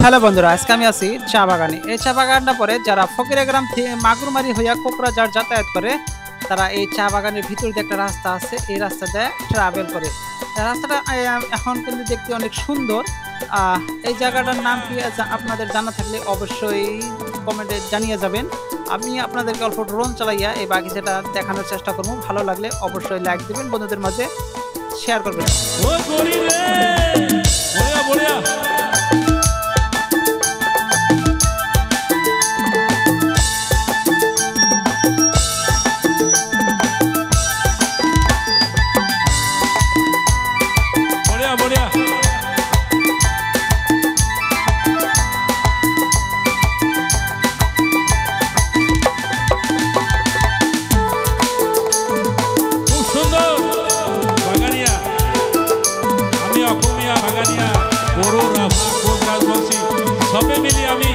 Hello বন্ধুরা, আজকে আমি আছি চা বাগানে। এই চা বাগানটা পরে যারা ফকিরাগ্রাম থেকে মাগুরমারি হইয়া কোকরাঝাড় যাতায়াত করে তারা এই চা বাগানের ভিতর দিয়ে একটা রাস্তা আছে, এই রাস্তা দিয়ে ট্রাভেল করে। রাস্তাটা এখন কিন্তু দেখতে অনেক সুন্দর। এই জায়গাটার নাম কি আপনাদের জানা থাকলে অবশ্যই কমেন্টে জানিয়ে যাবেন। আমি আপনাদেরকে অল্প ড্রোন চালাইয়া এই বাগিচাটা দেখানোর চেষ্টা করবো। ভালো লাগলে অবশ্যই লাইক দিবেন, বন্ধুদের মাঝে শেয়ার করবেন। सबे मिली आमी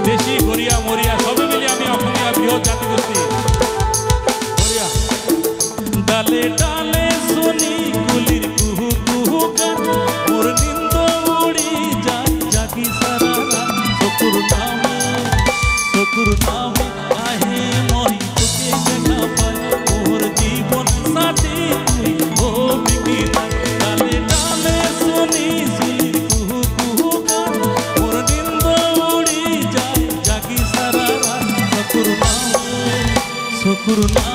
देशी गोरिया मोरिया सबे मिली आमी अखमिया बृहत जातिगोष्ठी गोरिया डाले डाले सोनी कुलिर कुहू कुहू गान मोर निंद उड़ी जाई जागी सारा सकुर नामे आहे मोरी तुके देखा पाए मोर जीवन साथी तुई ओ बिकी डाले डाले सोनी Kuruna